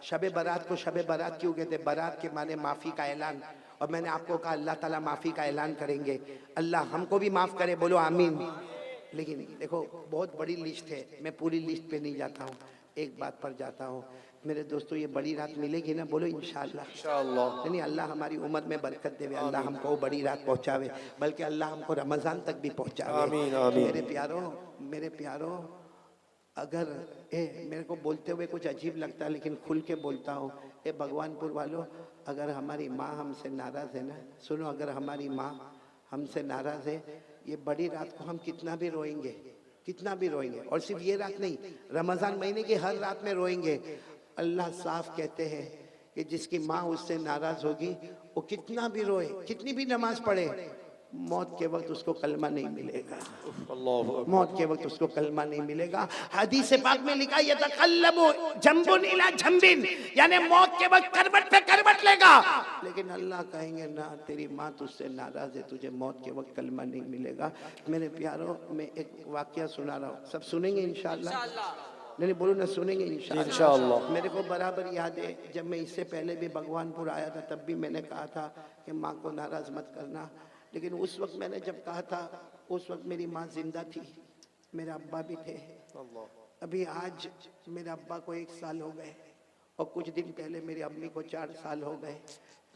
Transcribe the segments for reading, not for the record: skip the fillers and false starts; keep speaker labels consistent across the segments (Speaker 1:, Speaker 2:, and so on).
Speaker 1: शबे बारात को शबे बारात क्यों कहते? बारात के माने माफ़ी का ऐलान। और मैंने आपको कहा अल्लाह ताला माफ़ी का ऐलान करेंगे, अल्लाह हमको भी माफ़ करे, बोलो आमीन। लेकिन देखो बहुत बड़ी लिस्ट है, मैं पूरी लिस्ट पे नहीं जाता हूँ, एक बात पर जाता हूँ। मेरे दोस्तों ये बड़ी रात मिलेगी ना, बोलो इंशाअल्लाह।
Speaker 2: इंशाअल्लाह।
Speaker 1: नहीं, अल्लाह हमारी उम्र में बरकत देवे, अल्लाह हमको बड़ी रात पहुँचावे, बल्कि अल्लाह हमको रमज़ान तक भी पहुँचावे।
Speaker 2: आमीन आमीन।
Speaker 1: मेरे प्यारों, अगर मेरे को बोलते हुए कुछ अजीब लगता है लेकिन खुल के बोलता हूँ, भगवानपुर वालों, अगर हमारी माँ हमसे नाराज़ है ना, सुनो, अगर हमारी माँ हमसे नाराज़ है, ये बड़ी रात को हम कितना भी रोएंगे, कितना भी रोएंगे। और सिर्फ ये रात नहीं, रमज़ान महीने की हर रात में रोएंगे। अल्लाह साफ कहते हैं कि जिसकी माँ उससे नाराज़ होगी वो कितना भी रोए, कितनी भी नमाज पढ़े, मौत के वक्त उसको कलमा नहीं मिलेगा। मौत के वक्त उसको कलमा नहीं मिलेगा। हदीस पाक में लिखा ये तकल्लबु जंबुन इला जंबिन, यानी मौत के वक्त करवट पे करवट लेगा, लेकिन अल्लाह कहेंगे ना, तेरी माँ तुझसे नाराज है, तुझे मौत के वक्त कलमा नहीं मिलेगा। मेरे प्यारों, मैं एक वाकया सुना रहा हूँ, सब सुनेंगे इंशाअल्लाह? नहीं बोलो ना, सुनेंगे इंशाअल्लाह। मेरे को बराबर याद है, जब मैं इससे पहले भी भगवानपुर आया था तब भी मैंने कहा था कि माँ को नाराज मत करना, लेकिन उस वक्त मैंने जब कहा था उस वक्त मेरी माँ जिंदा थी, मेरे अब्बा भी थे। अभी आज मेरे अब्बा को 1 साल हो गए और कुछ दिन पहले मेरी अम्मी को 4 साल हो गए।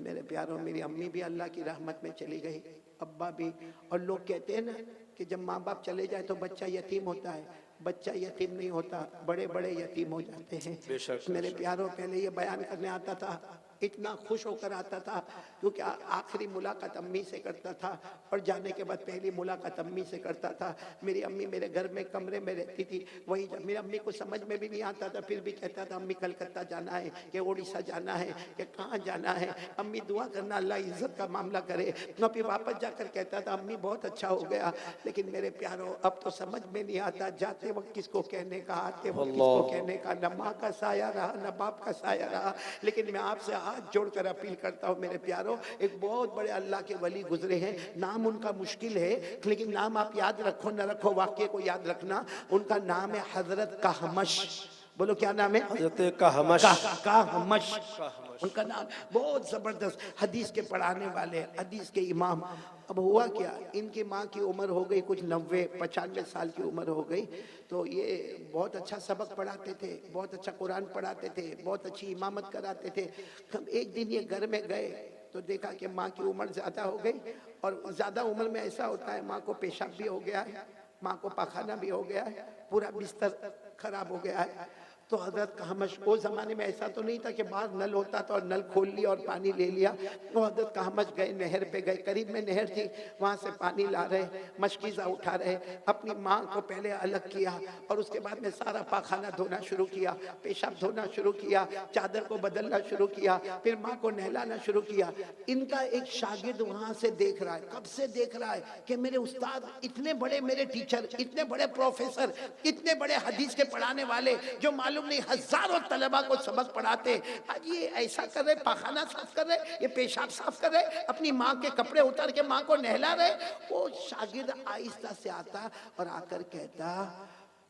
Speaker 1: मेरे प्यारों, मेरी अम्मी भी अल्लाह की रहमत में चली गई, अब्बा भी। और लोग कहते हैं ना कि जब माँ बाप चले जाए तो बच्चा यतीम होता है, बच्चा यतीम नहीं होता, बड़े बड़े यतीम हो जाते हैं। मेरे प्यारों, पहले ये बयान करने आता था, इतना खुश होकर आता था, क्योंकि आखिरी मुलाकात अम्मी से करता था और जाने के बाद पहली मुलाकात अम्मी से करता था। मेरी अम्मी मेरे घर में कमरे में रहती थी, वही मेरी अम्मी को समझ में भी नहीं आता था, फिर भी कहता था अम्मी कलकत्ता जाना है कि उड़ीसा जाना है कि कहाँ जाना है, अम्मी दुआ करना अल्लाह इज्जत का मामला करे। तो फिर वापस जाकर कहता था अम्मी बहुत अच्छा हो गया। लेकिन मेरे प्यारों, अब तो समझ में नहीं आता, जाते वक्त किसको कहने का, आते वक्त किसको कहने का, न माँ का साया रहा न बाप का साया रहा। लेकिन मैं आपसे हाथ जोड़कर अपील करता हूँ मेरे प्यारों, एक बहुत बड़े अल्लाह के वली गुजरे हैं, नाम उनका मुश्किल है, लेकिन नाम आप याद रखो न रखो, वाक्य को याद रखना। उनका नाम है हजरत कहमश। बोलो क्या नाम है?
Speaker 2: हजरत कहमश।
Speaker 1: कहमश उनका नाम, बहुत जबरदस्त हदीस के पढ़ाने वाले, हदीस के इमाम। अब हुआ क्या, इनकी माँ की उम्र हो गई कुछ 90-95 साल की उम्र हो गई, तो ये बहुत अच्छा सबक पढ़ाते थे, बहुत अच्छा कुरान पढ़ाते थे, बहुत अच्छी इमामत कराते थे। एक दिन ये घर में गए तो देखा कि माँ की उम्र ज़्यादा हो गई, और ज़्यादा उम्र में ऐसा होता है माँ को पेशाब भी हो गया है, माँ को पखाना भी हो गया है, पूरा बिस्तर खराब हो गया है। तो हजरत कहमश, वो ज़माने में ऐसा तो नहीं था कि बाहर नल होता था और नल खोल लिया और पानी ले लिया। तो हजरत कहमश गए, नहर पे गए, करीब में नहर थी, वहाँ से पानी ला रहे, मशकीज़ा उठा रहे, अपनी माँ को पहले अलग किया और उसके बाद में सारा पाखाना धोना शुरू किया, पेशाब धोना शुरू किया, चादर को बदलना शुरू किया, फिर माँ को नहलाना शुरू किया। इनका एक शागिर्द वहाँ से देख रहा है, कब से देख रहा है कि मेरे उस्ताद इतने बड़े, मेरे टीचर इतने बड़े, प्रोफेसर इतने बड़े हदीस के पढ़ाने वाले, जो मालूम नहीं हजारों तलबा को सबक पढ़ाते, आज ये ऐसा कर रहे, पाखाना साफ कर रहे, ये पेशाब साफ कर रहे, अपनी माँ के कपड़े उतार के माँ को नहला रहे। वो शागिर्द आहिस्ता से आता और आकर कहता,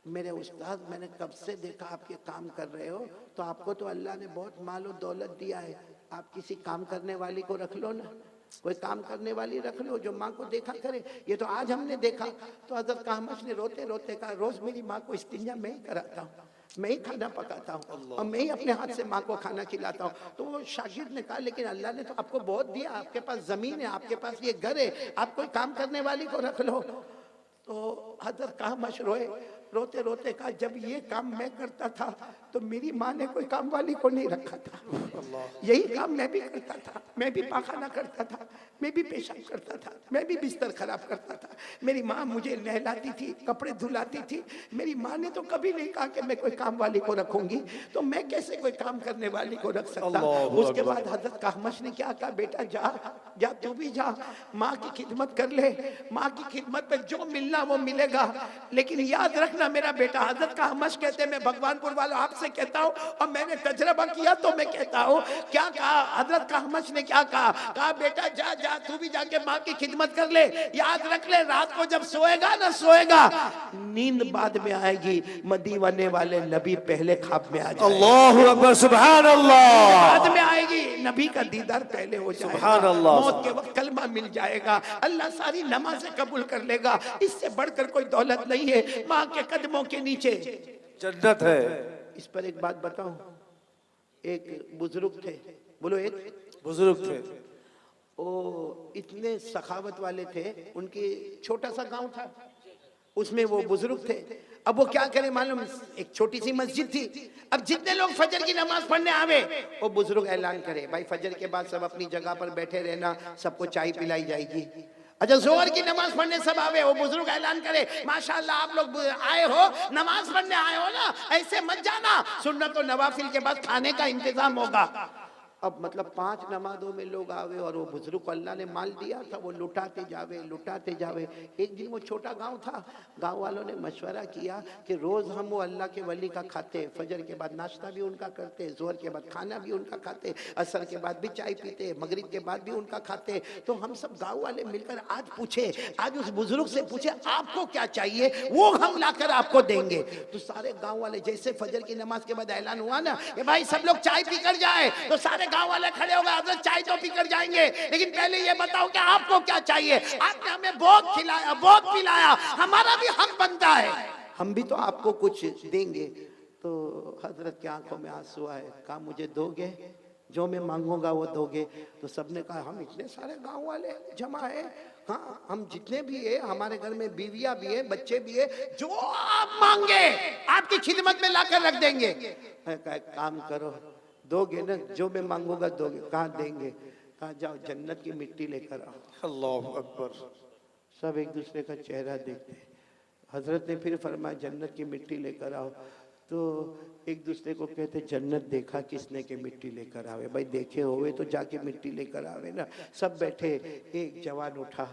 Speaker 1: मेरे उस्ताद मैंने कब से देखा आप ये काम कर रहे हो, तो आपको तो अल्लाह ने बहुत माल और दौलत दिया है, आप किसी काम करने वाली को रख लो ना, कोई काम करने वाली रख लो जो माँ को देखा करे। ये तो आज हमने देखा। तो हजरत कहमश ने रोते रोते कहा, रोज मेरी माँ को इस्तिंजा मैं ही कराता हूँ, मैं ही खाना पकाता हूँ और मैं ही अपने हाथ से माँ को खाना खिलाता हूँ। तो वो शागिर्द ने कहा, लेकिन अल्लाह ने तो आपको बहुत दिया, आपके पास जमीन है, आपके पास ये घर है, आप कोई काम करने वाली को रख लो। तो हजरत कहमश रोए, रोते रोते कहा, जब ये काम मैं करता था तो मेरी माँ ने कोई काम वाली को नहीं रखा था, यही काम मैं भी करता था, मैं भी पाखाना करता था, मैं भी पेशाब करता था, मैं भी बिस्तर खराब करता था, मेरी माँ मुझे नहलाती थी, कपड़े धुलाती थी, मेरी माँ ने तो कभी नहीं कहा कि मैं कोई काम वाली को रखूंगी, तो मैं कैसे कोई काम करने वाली को रख सकता। उसके बाद हजरत कहमश ने क्या कहा, बेटा जा जा, तू भी जा, माँ की खिदमत कर ले, माँ की खिदमत में जो मिलना वो मिलेगा, लेकिन याद रखना ना मेरा बेटा। हजरत का हमश कहते हैं, मैं भगवानपुर वालों आपसे कहता हूँ और मैंने तजर्बा किया तो मैं कहता हूँ, क्या कहा हजरत का हमश ने, क्या कहा बेटा जा जा तू भी जाके माँ की खिदमत कर ले, याद रख ले रात को जब सोएगा ना, सोएगा नींद बाद में आएगी, मदीने वाले नबी पहले ख्वाब में आ जाएंगे।
Speaker 2: अल्लाहु अकबर, सुभान अल्लाह।
Speaker 1: बाद में आएगी, नबी का दीदार पहले हो जाएगा,
Speaker 2: सुभान अल्लाह।
Speaker 1: मौत के वक्त कलमा मिल जाएगा, अल्लाह सारी नमाजें कबूल कर लेगा। इससे बढ़कर कोई दौलत नहीं है, माँ के कदमों के नीचे
Speaker 2: जन्नत है।
Speaker 1: इस पर एक बात बताऊं, एक बुजुर्ग थे, बोलो एक
Speaker 2: बुजुर्ग थे,
Speaker 1: वो इतने सखावत वाले थे, उनकी छोटा सा गांव था, उसमें वो बुजुर्ग थे। अब वो क्या करे मालूम, एक छोटी सी मस्जिद थी, अब जितने लोग फजर की नमाज पढ़ने आवे, वो बुजुर्ग ऐलान करे, भाई फजर के बाद सब अपनी जगह पर बैठे रहना, सबको चाय पिलाई जाएगी। अच्छा जोहर की नमाज पढ़ने सब आवे, वो बुजुर्ग ऐलान करे, माशाल्लाह आप लोग आए हो, नमाज पढ़ने आए हो ना, ऐसे मत जाना, सुन्नत और नवाफिल के बाद खाने का इंतजाम होगा। अब मतलब 5 नमाजों में लोग आवे और वो बुजुर्ग को अल्लाह ने माल दिया था, वो लुटाते जावे। एक दिन वो छोटा गांव था, गांव वालों ने मशवरा किया कि रोज हम वो अल्लाह के वली का खाते, फजर के बाद नाश्ता भी उनका करते, जोहर के बाद खाना भी उनका खाते, असर के बाद भी चाय पीते, मगरिब के बाद भी उनका खाते। तो हम सब गाँव वाले मिलकर आज पूछे, आज उस बुजुर्ग से पूछे आपको क्या चाहिए, वो हम लाकर आपको देंगे। तो सारे गाँव वाले, जैसे फजर की नमाज के बाद ऐलान हुआ ना कि भाई सब लोग चाय पीकर जाए, तो सारे गांव वाले खड़े हो गए, हजरत चाय तो पीकर जाएंगे, लेकिन पहले ये बताओ कि आपको क्या चाहिए, आपने हमें बहुत खिलाया, बहुत पिलाया, हमारा भी हक बनता है, हम भी तो आपको कुछ देंगे। तो हजरत की आंखों में आंसू आए, कहा मुझे दोगे, जो मैं मांगूंगा वो दोगे। तो सबने कहा हम इतने सारे गांव वाले जमा है, हाँ हम जितने भी है, हमारे घर में बीवियां भी है, बच्चे भी है, जो आप मांगे आपकी खिदमत में लाकर रख देंगे। काम करो, दोगे ना, जो मैं मांगूंगा दोगे। कहाँ देंगे, कहा जाओ जन्नत की मिट्टी लेकर आओ।
Speaker 2: अल्लाहु अकबर।
Speaker 1: सब एक दूसरे का चेहरा देखते, हजरत ने फिर फरमाया जन्नत की मिट्टी लेकर आओ। तो एक दूसरे को कहते जन्नत देखा किसने के मिट्टी लेकर आवे, भाई देखे हुए तो जाके मिट्टी लेकर आवे ना। सब बैठे, एक जवान उठा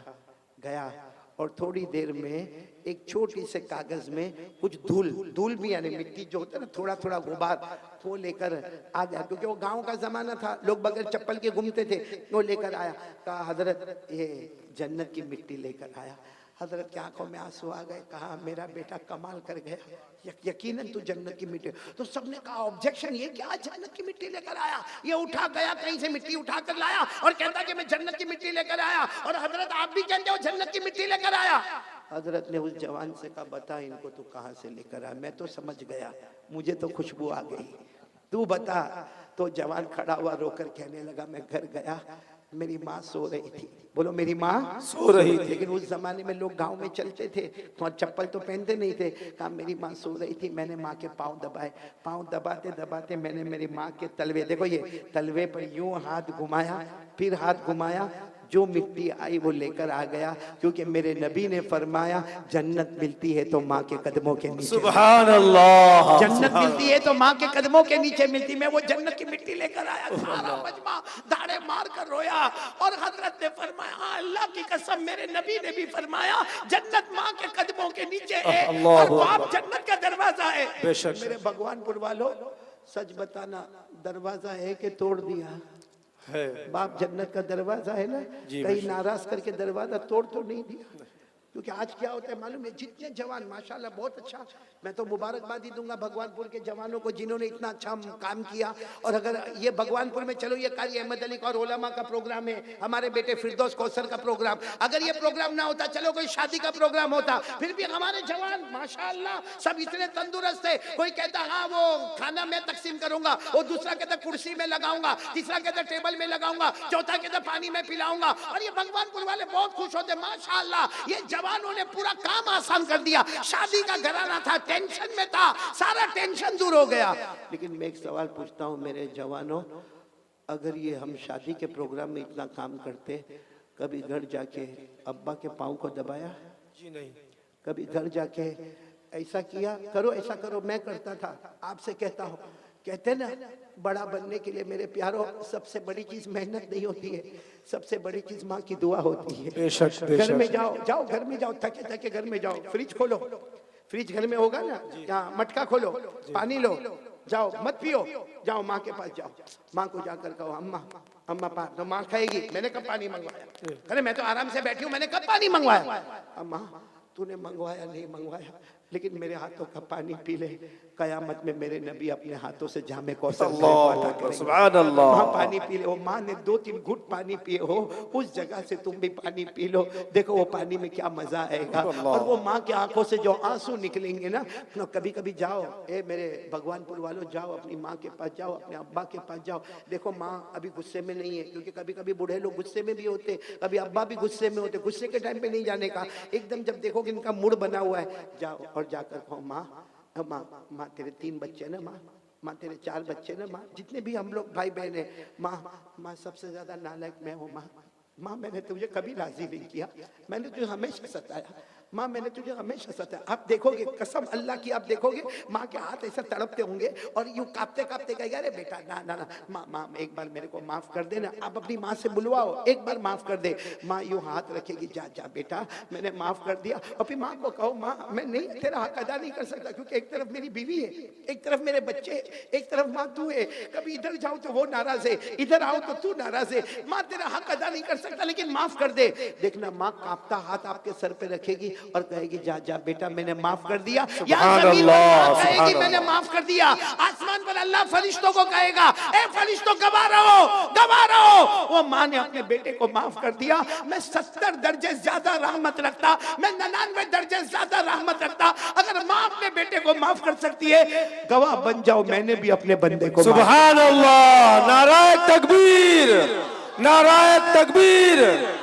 Speaker 1: गया और थोड़ी देर में एक छोटी से कागज में कुछ धूल भी यानी मिट्टी जो होता है ना, थोड़ा थोड़ा गुबार, वो लेकर आ गया, क्योंकि वो गांव का जमाना था, लोग बगैर चप्पल के घूमते थे। वो लेकर आया, कहा हजरत ये जन्नत की मिट्टी लेकर आया। हजरत की आंखों में आंसू आ गए, कहा मेरा बेटा कमाल कर गया, यकीनन तू जन्नत की मिट्टी। तो सबने कहा ऑब्जेक्शन, ये क्या जन्नत की मिट्टी लेकर आया, ये उठा गया कहीं से मिट्टी उठा कर लाया और कहता कि मैं जन्नत की मिट्टी लेकर आया, और हजरत आप भी कहते हो जन्नत की मिट्टी लेकर आया। हजरत ने उस जवान से कहा बता इनको तू कहाँ से लेकर आया, मैं तो समझ गया, मुझे तो खुशबू आ गई, तू बता। तो जवान खड़ा हुआ रोकर कहने लगा मैं घर गया, मेरी माँ सो रही थी। बोलो मेरी माँ
Speaker 2: सो रही थी।
Speaker 1: लेकिन उस जमाने में लोग गांव में चलते थे तो चप्पल तो पहनते नहीं थे। कहा मेरी माँ सो रही थी, मैंने माँ के पाँव दबाए, पाँव दबाते दबाते मैंने मेरी माँ के तलवे, देखो ये तलवे पर यूं हाथ घुमाया, फिर हाथ घुमाया, जो मिट्टी आई वो लेकर आ गया, क्योंकि मेरे नबी ने फरमाया जन्नत मिलती है तो माँ के कदमों के नीचे।
Speaker 2: सुभान अल्लाह।
Speaker 1: जन्नत मिलती है तो माँ के कदमों के नीचे मिलती। मैं वो जन्नत की मिट्टी लेकर आया, सारा मजमा दाढ़े मार कर रोया, और हजरत ने फरमाया अल्लाह की कसम मेरे नबी ने भी फरमाया जन्नत माँ के कदमों के नीचे है, और वो आप जन्नत का दरवाजा है। मेरे भगवानपुर वालों सच बताना, दरवाजा है कि तोड़ दिया
Speaker 2: है?
Speaker 1: बाप जन्नत का दरवाजा है ना, कहीं नाराज करके दरवाजा तोड़ तो नहीं दिया। क्योंकि आज क्या होता है मालूम है, जितने जवान माशाल्लाह बहुत अच्छा, मैं तो मुबारकबाद ही दूंगा भगवानपुर के जवानों को जिन्होंने इतना अच्छा काम किया। और अगर ये भगवानपुर में चलो ये कारी अहमद अली और ओलमा का प्रोग्राम है, हमारे बेटे फिरदौस कौसर का प्रोग्राम, अगर ये प्रोग्राम ना होता, चलो कोई शादी का प्रोग्राम होता, फिर भी हमारे जवान माशाल्लाह सब इतने तंदुरुस्त है। कोई कहता हाँ वो खाना मैं तकसीम करूंगा, वो दूसरा कहता कुर्सी में लगाऊंगा, तीसरा कहता टेबल में लगाऊंगा, चौथा कहता पानी में पिलाऊंगा। और ये भगवानपुर वाले बहुत खुश होते माशाल्लाह, ये जवानों ने पूरा काम आसान कर दिया। शादी का घराना था, टेंशन में था, सारा टेंशन दूर हो गया। लेकिन मैं एक सवाल पूछता हूँ मेरे जवानों, अगर ये हम शादी के प्रोग्राम में इतना काम करते, कभी घर जाके अब्बा के पाँव को दबाया?
Speaker 2: जी नहीं।
Speaker 1: कभी घर जाके ऐसा किया, करो ऐसा करो, मैं करता था, आपसे कहता हूँ। कहते ना बड़ा बनने के लिए मेरे प्यारों सबसे बड़ी चीज मेहनत नहीं होती है, सबसे बड़ी चीज माँ की दुआ होती है।
Speaker 2: बेशक,
Speaker 1: घर में जाओ घर में जाओ, थके थके घर में जाओ, फ्रिज खोलो, फ्रिज घर में होगा ना, यहाँ मटका खोलो, पानी लो, जाओ मत पियो, जाओ माँ के पास जाओ, माँ को जाकर कहो अम्मा अम्मा पा, तो माँ कहेगी मैंने कब पानी मंगवाया, अरे मैं तो आराम से बैठी हूँ, मैंने कब पानी मंगवाया, अम्मा तूने मंगवाया नहीं मंगवाया, लेकिन मेरे हाथों का पानी पी ले, कयामत में मेरे नबी अपने हाथों से जामे कौसर
Speaker 2: सुभान अल्लाह,
Speaker 1: वहाँ पानी पी ले। वो माँ ने 2-3 घुट पानी पिए हो, उस जगह से तुम भी पानी पी लो, देखो वो पानी में क्या मजा आएगा। और वो माँ की आंखों से जो आंसू निकलेंगे ना, कभी कभी जाओ, ए मेरे भगवानपुर वालों जाओ, अपनी माँ के पास जाओ, अपने अब्बा के पास जाओ, देखो माँ अभी गुस्से में नहीं है, क्योंकि कभी कभी बूढ़े लोग गुस्से में भी होते, कभी अब्बा भी गुस्से में होते, गुस्से के टाइम पे नहीं जाने का, एकदम जब देखो कि इनका मूड बना हुआ है, जाओ और जाकर कहो माँ माँ माँ तेरे 3 बच्चे ना, माँ माँ तेरे 4 बच्चे ना, माँ जितने भी हम लोग भाई बहन है, माँ माँ सबसे ज्यादा नालायक मैं हूँ, माँ माँ मैंने तुझे कभी राजी नहीं किया, मैंने तुझे हमेशा सताया, माँ मैंने तुझे हमेशा सताया। आप देखोगे कसम अल्लाह की, आप देखोगे माँ के हाथ ऐसा तड़पते होंगे और यूं कांपते कांपते कहेगा अरे बेटा ना ना ना माँ माँ एक बार मेरे को माफ कर देना, आप अपनी माँ से बुलवाओ एक बार माफ कर दे, माँ यूं हाथ रखेगी, जा जा बेटा मैंने माफ कर दिया, और फिर माँ को कहो माँ मैं नहीं तेरा हक अदा नहीं कर सकता, क्योंकि एक तरफ मेरी बीवी है, एक तरफ मेरे बच्चे, एक तरफ माँ तू है, कभी इधर जाओ तो वो नाराज है, इधर आओ तो तू नाराज है, माँ तेरा हक अदा नहीं कर सकता लेकिन माफ कर दे। देखना माँ कांपता हाथ आपके सर पे रखेगी और कहेगी जा जा बेटा मैंने माफ कर दिया, या जमीन पर माँ कहेगी मैंने माफ कर दिया, आसमान पर अल्लाह फरिश्तों को कहेगा ए फरिश्तों गवाह रहो, वो माँ ने अपने बेटे को माफ कर दिया, मैं 70 दर्जे ज्यादा रहमत रखता, मैं 99 दर्जे ज्यादा रहमत रखता, अगर माँ अपने बेटे को माफ कर सकती है, गवाह बन जाओ मैंने भी अपने बंदे को।
Speaker 2: सुभान अल्लाह, नाराए तकबीर, नाराए तकबीर।